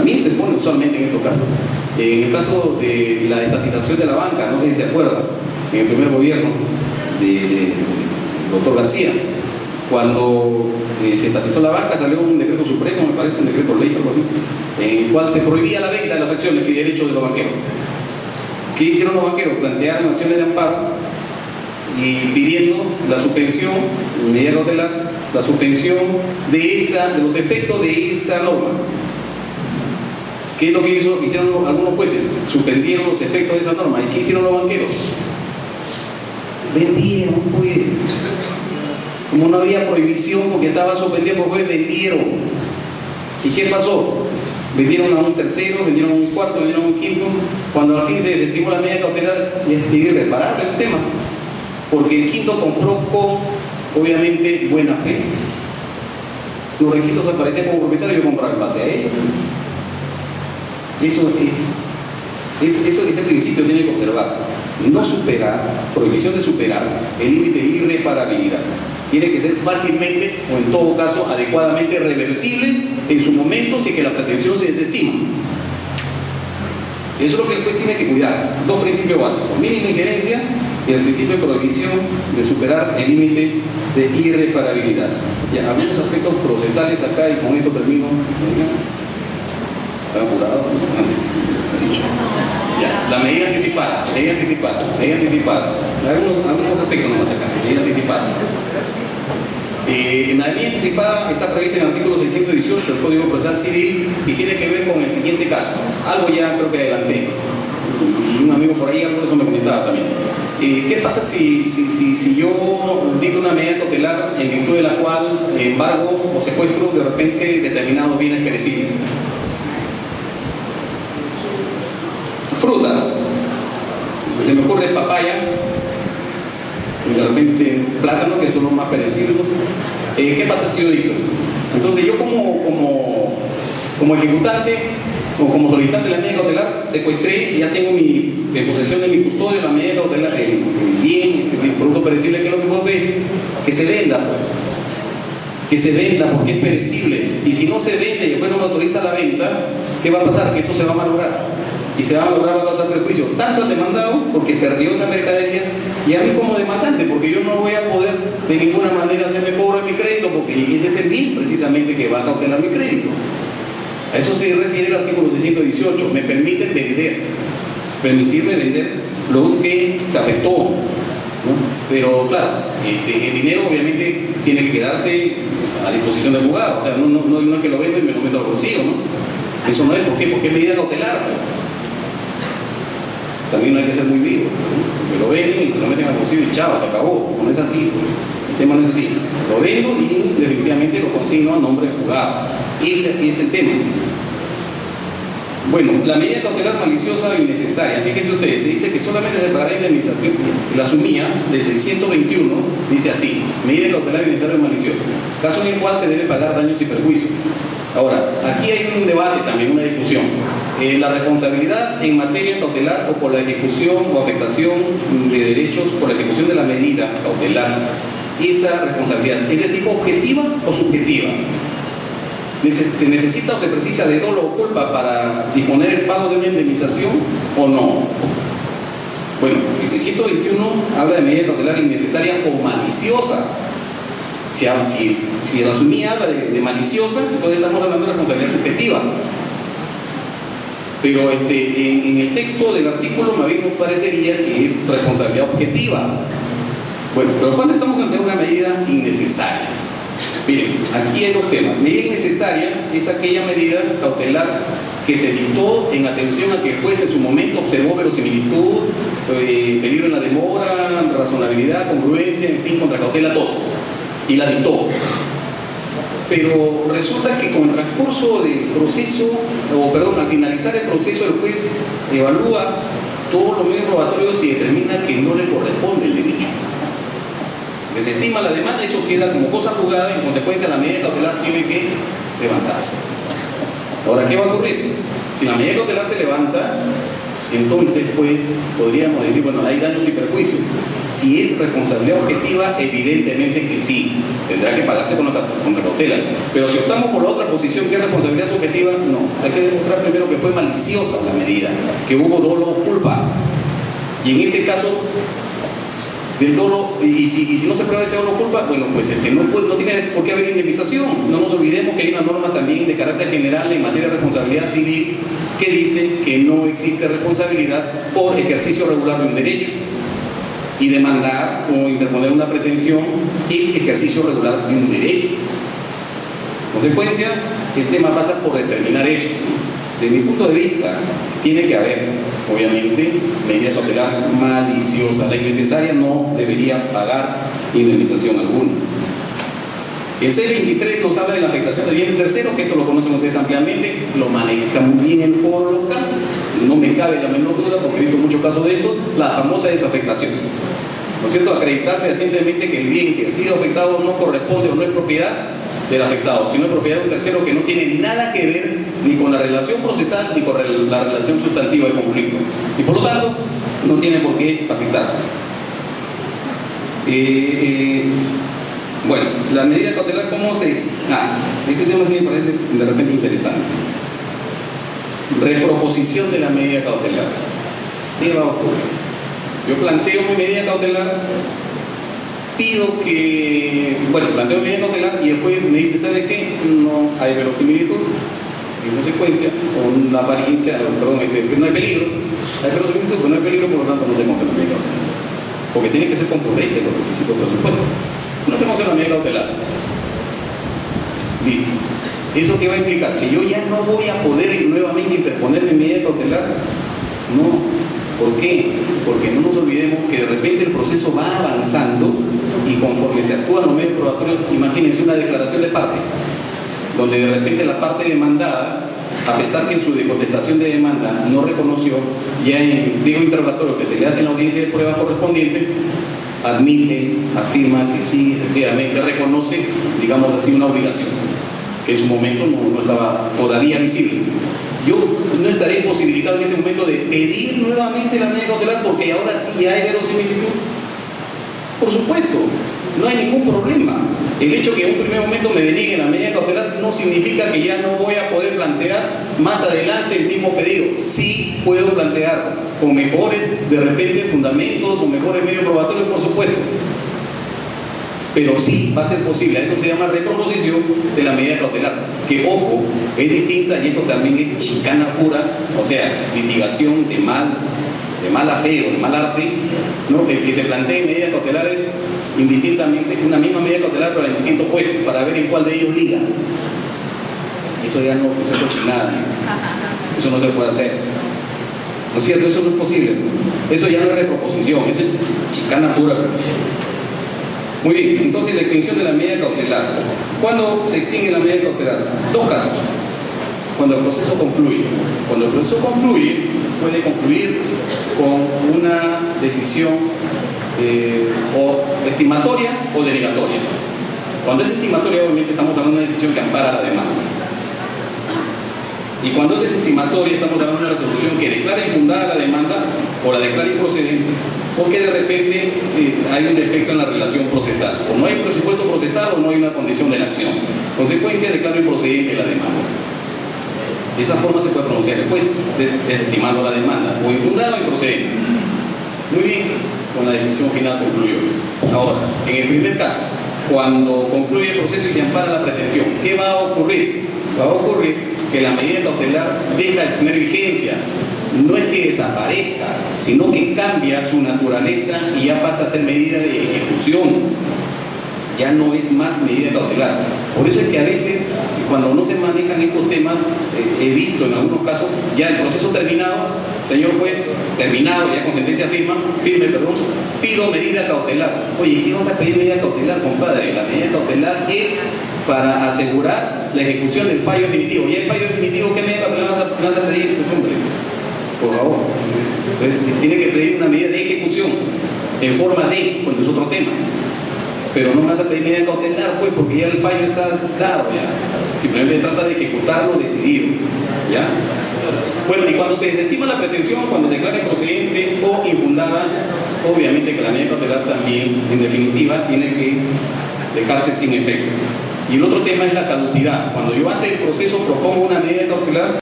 también se pone usualmente en estos casos. En el caso de la estatización de la banca, no sé si se acuerdan, en el primer gobierno del doctor García, cuando se estatizó la banca, salió un decreto supremo, me parece, un decreto ley o algo así, en el cual se prohibía la venta de las acciones y derechos de los banqueros. ¿Qué hicieron los banqueros? Plantearon acciones de amparo y pidiendo la suspensión, medida cautelar, la suspensión de los efectos de esa norma. ¿Qué es lo que hicieron algunos jueces? Suspendieron los efectos de esa norma. ¿Y qué hicieron los banqueros? Vendieron, pues. Como no había prohibición porque estaba suspendido por juez, vendieron. ¿Y qué pasó? Vendieron a un tercero, vendieron a un cuarto, vendieron a un quinto. Cuando al fin se desestimó la medida cautelar, y es irreparable el tema. Porque el quinto compró con, obviamente, buena fe. Los registros aparecían como propietario y yo compraba en base a ellos. Ese principio tiene que observar. No superar, prohibición de superar el límite de irreparabilidad. Tiene que ser fácilmente o en todo caso adecuadamente reversible en su momento si es que la pretensión se desestima. Eso es lo que el juez tiene que cuidar. Dos principios básicos: mínima injerencia y el principio de prohibición de superar el límite de irreparabilidad. Ya, algunos aspectos procesales acá y con esto termino. ¿Están apurados? Ya, la medida anticipada. Algunos aspectos nomás acá, medida anticipada. La medida anticipada está prevista en el artículo 618 del Código Procesal Civil y tiene que ver con el siguiente caso. Algo ya creo que adelanté. Un amigo por ahí algo de eso me comentaba también. ¿Qué pasa si yo digo una medida cautelar en virtud de la cual embargo o secuestro de repente determinados bienes perecibles? Fruta, se me ocurre papaya, de repente plátano, que son los más perecibles. ¿Qué pasa si yo digo? Entonces yo como ejecutante o como solicitante de la medida cautelar secuestré y ya tengo en posesión de mi custodio la medida cautelar, el bien, el producto perecible, que es lo que puedo ver, que se venda, pues. Que se venda porque es perecible. Y si no se vende y después no me autoriza la venta, ¿qué va a pasar? Que eso se va a malograr. Y se va a malograr, va a causar perjuicio tanto al demandado porque perdió esa mercadería, y a mí como demandante porque yo no voy a poder de ninguna manera hacerme cobro de mi crédito, porque ese es el bien precisamente que va a cautelar mi crédito. A eso se refiere el artículo 618. Me permite permitirme vender lo que se afectó, ¿no? Pero claro, el dinero obviamente tiene que quedarse a disposición del juzgado. O sea, no es que lo vendo y me lo meto al bolsillo, ¿no? Eso no es. ¿Por qué? Porque es medida cautelar, pues. También no hay que ser muy vivo, ¿no? Me lo venden y se lo meten al bolsillo y chao, se acabó. No es así, pues. El tema no es así. Lo vendo y definitivamente lo consigno a nombre del juzgado. Ese es el tema. Bueno, la medida cautelar maliciosa o innecesaria. Fíjense ustedes, se dice que solamente se pagará indemnización. La sumía del 621 dice así: medida cautelar innecesaria o maliciosa, caso en el cual se debe pagar daños y perjuicios. Ahora, aquí hay un debate también, una discusión. La responsabilidad en materia cautelar o por la ejecución o afectación de derechos por la ejecución de la medida cautelar, esa responsabilidad, ¿es de tipo objetiva o subjetiva? ¿Se necesita o se precisa de dolo o culpa para disponer el pago de una indemnización o no? Bueno, el 621 habla de medida cautelar innecesaria o maliciosa. Si el asumí habla de maliciosa, entonces estamos hablando de responsabilidad subjetiva. Pero en el texto del artículo más bien nos parecería que es responsabilidad objetiva. Bueno, pero ¿cuándo estamos ante una medida innecesaria? Miren, aquí hay dos temas. Medida innecesaria es aquella medida cautelar que se dictó en atención a que el juez en su momento observó verosimilitud, peligro en la demora, razonabilidad, congruencia, en fin, contra cautela, todo. Y la dictó. Pero resulta que con el transcurso del proceso, al finalizar el proceso, el juez evalúa todos los medios probatorios y determina que no le corresponde el derecho. Desestima la demanda y eso queda como cosa juzgada, y en consecuencia la medida cautelar tiene que levantarse. Ahora, ¿qué va a ocurrir? Si la medida cautelar se levanta, entonces pues podríamos decir, bueno, hay daños y perjuicios. Si es responsabilidad objetiva, evidentemente que sí, tendrá que pagarse con cautela. Pero si optamos por la otra posición, que es responsabilidad subjetiva, no. Hay que demostrar primero que fue maliciosa la medida, que hubo dolo o culpa. Y en este caso, del dolo, y si no se prueba ese dolo o culpa, bueno, pues no tiene por qué haber indemnización. No nos olvidemos que hay una norma también de carácter general en materia de responsabilidad civil que dice que no existe responsabilidad por ejercicio regular de un derecho. Y demandar o interponer una pretensión es ejercicio regular de un derecho. En consecuencia, el tema pasa por determinar eso. De mi punto de vista, tiene que haber, obviamente, medida cautelar maliciosa. La innecesaria no debería pagar indemnización alguna. El 623 nos habla de la afectación del bien tercero, que esto lo conocen ustedes ampliamente, lo maneja muy bien el foro local, no me cabe la menor duda porque he visto muchos casos de esto, la famosa desafectación. ¿No es cierto? Acreditar fehacientemente que el bien que ha sido afectado no corresponde o no es propiedad del afectado, sino es propiedad de un tercero que no tiene nada que ver ni con la relación procesal ni con la relación sustantiva de conflicto. Y por lo tanto, no tiene por qué afectarse. Bueno, la medida cautelar, ¿cómo se...? Este tema sí me parece de repente interesante. Reproposición de la medida cautelar. ¿Qué va a ocurrir? Yo planteo mi medida cautelar, pido que... Bueno, planteo mi medida cautelar y el juez me dice, ¿sabe qué? No hay verosimilitud. En consecuencia, con la apariencia, perdón, que no hay peligro. Hay verosimilitud, pero no hay peligro, por lo tanto no tenemos la medida cautelar. Porque tiene que ser concurrente los requisitos presupuestos. No tenemos la medida cautelar. Listo. ¿Eso qué va a implicar? ¿Que yo ya no voy a poder nuevamente interponer mi medida cautelar? No. ¿Por qué? Porque no nos olvidemos que de repente el proceso va avanzando y conforme se actúan los medios probatorios, imagínense una declaración de parte, donde de repente la parte demandada, a pesar que en su contestación de demanda no reconoció, ya en el pliego interrogatorio que se le hace en la audiencia de prueba correspondiente, admite, afirma que sí, efectivamente reconoce, digamos así, una obligación, que en su momento no estaba todavía visible. Yo no estaré imposibilitado en ese momento de pedir nuevamente la medida cautelar porque ahora sí hay verosimilitud. Por supuesto, no hay ningún problema. El hecho que en un primer momento me denieguen la medida cautelar no significa que ya no voy a poder plantear más adelante el mismo pedido. Sí puedo plantearlo, con mejores, de repente, fundamentos, con mejores medios probatorios, por supuesto. Pero sí va a ser posible. Eso se llama reproposición de la medida cautelar, que, ojo, es distinta y esto también es chicana pura, o sea, litigación de mala fe o de mal arte, ¿no? El que se plantee medidas cautelares indistintamente, una misma medida cautelar para distintos jueces, para ver en cuál de ellos liga. Eso ya no es cochinada, ¿no? Eso no se puede hacer. ¿No es cierto? Eso no es posible. Eso ya no es reproposición, eso es chicana pura. Muy bien, entonces la extinción de la medida cautelar. ¿Cuándo se extingue la medida cautelar? Dos casos. Cuando el proceso concluye. Cuando el proceso concluye, puede concluir con una decisión o estimatoria o denegatoria. Cuando es estimatoria, obviamente estamos hablando de una decisión que ampara la demanda. Y cuando es estimatoria, estamos hablando de una resolución que declara infundada la demanda o la declara improcedente, porque de repente hay un defecto en la relación procesal. O no hay presupuesto procesal o no hay una condición de la acción. Consecuencia, declara improcedente la demanda. De esa forma se puede pronunciar después, desestimando la demanda, o infundada o improcedente. Muy bien, con la decisión final concluyó. Ahora, en el primer caso, cuando concluye el proceso y se ampara la pretensión, ¿qué va a ocurrir? Va a ocurrir que la medida cautelar deja de tener vigencia. No es que desaparezca, sino que cambia su naturaleza y ya pasa a ser medida de ejecución. Ya no es más medida cautelar. Por eso es que a veces, cuando no se manejan estos temas, he visto en algunos casos, ya el proceso terminado, señor juez, terminado, ya con sentencia firme, pido medida cautelar. Oye, ¿qué vas a pedir medida cautelar, compadre? La medida cautelar es para asegurar la ejecución del fallo definitivo. Ya el fallo definitivo, ¿qué medida cautelar vas a pedir? Pues hombre, por favor. Entonces, tiene que pedir una medida de ejecución en forma de, cuando es otro tema. Pero no vas a pedir medida cautelar, pues, porque ya el fallo está dado, ya. Simplemente trata de ejecutarlo decidido, ¿ya? Bueno, Bueno, y cuando se desestima la pretensión, cuando se declara improcedente o infundada, obviamente que la medida cautelar también, en definitiva, tiene que dejarse sin efecto. Y el otro tema es la caducidad. Cuando yo ante el proceso propongo una medida cautelar,